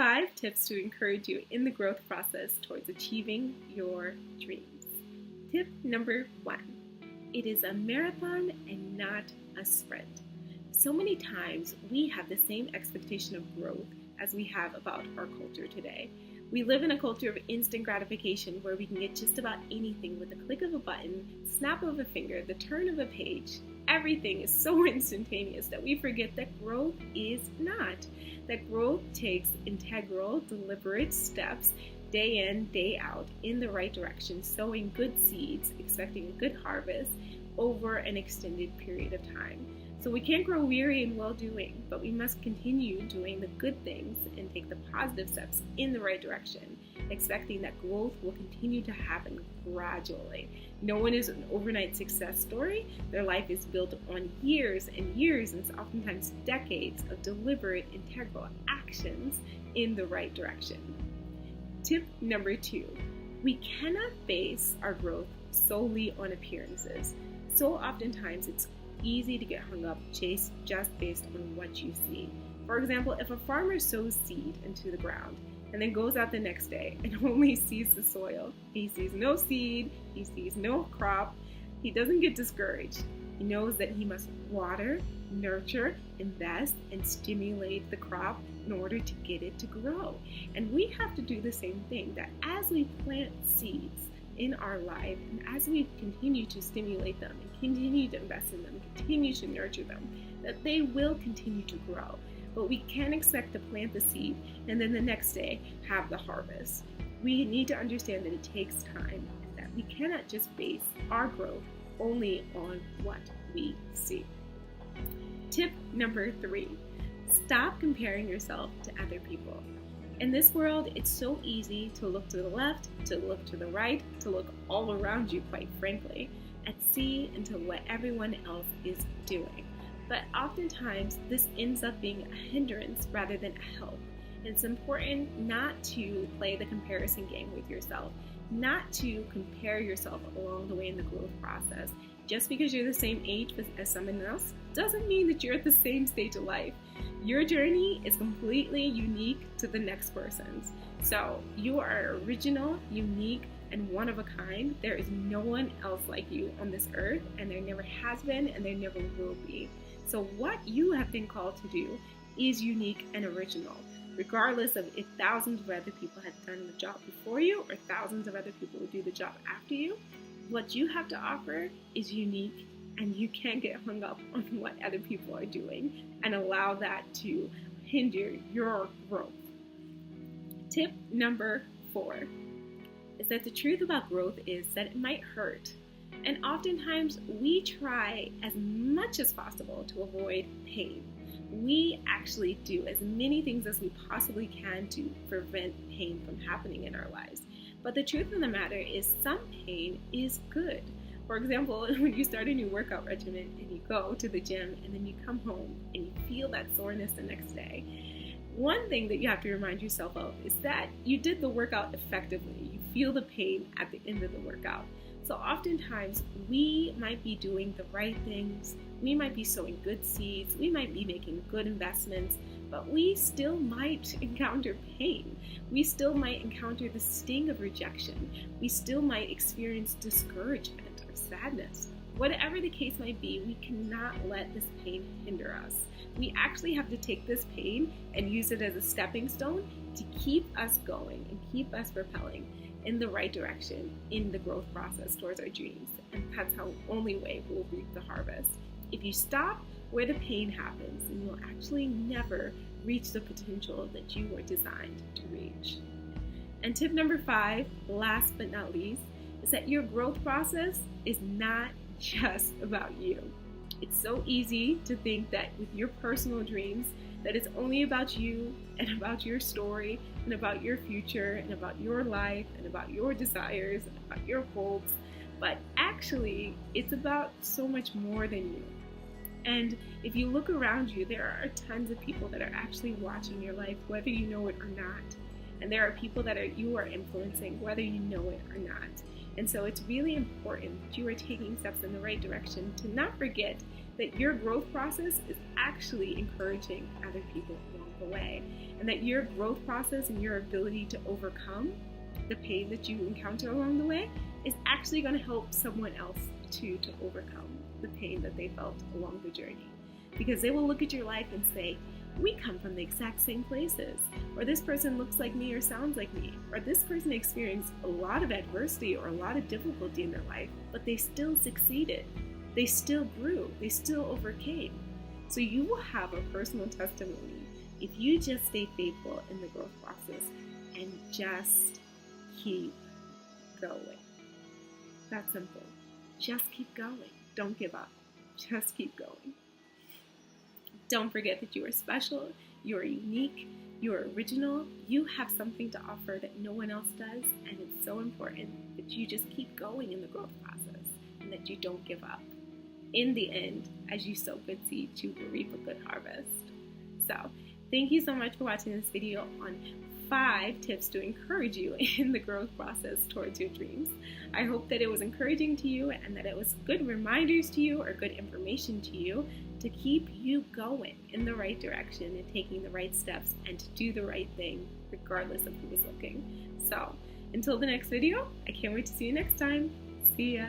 5 tips to encourage you in the growth process towards achieving your dreams. Tip number 1. It is a marathon and not a sprint. So many times we have the same expectation of growth as we have about our culture today. We live in a culture of instant gratification where we can get just about anything with a click of a button, snap of a finger, the turn of a page. Everything is so instantaneous that we forget that growth is not. That growth takes integral, deliberate steps day in, day out in the right direction, sowing good seeds, expecting a good harvest over an extended period of time. So we can't grow weary in well-doing, but we must continue doing the good things and take the positive steps in the right direction, expecting that growth will continue to happen gradually. No one is an overnight success story. Their life is built on years and years, and oftentimes decades of deliberate, integral actions in the right direction. Tip number 2, we cannot base our growth solely on appearances. So oftentimes it's easy to get hung up just based on what you see. For example, if a farmer sows seed into the ground and then goes out the next day and only sees the soil, he sees no seed, he sees no crop, he doesn't get discouraged. He knows that he must water, nurture, invest, and stimulate the crop in order to get it to grow. And we have to do the same thing, that as we plant seeds in our life, and as we continue to stimulate them and continue to invest in them, continue to nurture them, that they will continue to grow. But we can't expect to plant the seed and then the next day have the harvest. We need to understand that it takes time, and that we cannot just base our growth only on what we see. Tip number 3, stop comparing yourself to other people. In this world, it's so easy to look to the left, to look to the right, to look all around you, quite frankly, and see into what everyone else is doing. But oftentimes, this ends up being a hindrance rather than a help. And it's important not to play the comparison game with yourself, not to compare yourself along the way in the growth process. Just because you're the same age as someone else doesn't mean that you're at the same stage of life. Your journey is completely unique to the next person's. So you are original, unique, and one of a kind. There is no one else like you on this earth, and there never has been, and there never will be. So what you have been called to do is unique and original, regardless of if thousands of other people have done the job before you or thousands of other people will do the job after you. What you have to offer is unique, and you can't get hung up on what other people are doing and allow that to hinder your growth. Tip number 4 is that the truth about growth is that it might hurt. And oftentimes we try as much as possible to avoid pain. We actually do as many things as we possibly can to prevent pain from happening in our lives. But the truth of the matter is some pain is good. For example, when you start a new workout regimen and you go to the gym and then you come home and you feel that soreness the next day, one thing that you have to remind yourself of is that you did the workout effectively. You feel the pain at the end of the workout. So oftentimes we might be doing the right things, we might be sowing good seeds, we might be making good investments, but we still might encounter pain. We still might encounter the sting of rejection. We still might experience discouragement or sadness. Whatever the case might be, we cannot let this pain hinder us. We actually have to take this pain and use it as a stepping stone to keep us going and keep us propelling in the right direction in the growth process towards our dreams. And that's how only way we'll reap the harvest. If you stop where the pain happens, then you'll actually never reach the potential that you were designed to reach. And tip number 5, last but not least, is that your growth process is not just about you. It's so easy to think that with your personal dreams, that it's only about you and about your story and about your future and about your life and about your desires and about your hopes. But actually, it's about so much more than you. And if you look around you, there are tons of people that are actually watching your life, whether you know it or not. And there are people that you are influencing, whether you know it or not. And so it's really important that you are taking steps in the right direction to not forget that your growth process is actually encouraging other people along the way, and that your growth process and your ability to overcome the pain that you encounter along the way is actually going to help someone else too to overcome the pain that they felt along the journey. Because they will look at your life and say, we come from the exact same places, or this person looks like me or sounds like me, or this person experienced a lot of adversity or a lot of difficulty in their life, but they still succeeded. They still grew. They still overcame. So you will have a personal testimony if you just stay faithful in the growth process and just keep going. That's simple. Just keep going. Don't give up. Just keep going. Don't forget that you are special, you are unique, you are original, you have something to offer that no one else does, and it's so important that you just keep going in the growth process and that you don't give up. In the end, as you sow good seeds, you will reap a good harvest. So, thank you so much for watching this video on 5 tips to encourage you in the growth process towards your dreams. I hope that it was encouraging to you and that it was good reminders to you or good information to you to keep you going in the right direction and taking the right steps and to do the right thing regardless of who is looking. So, until the next video, I can't wait to see you next time. See ya!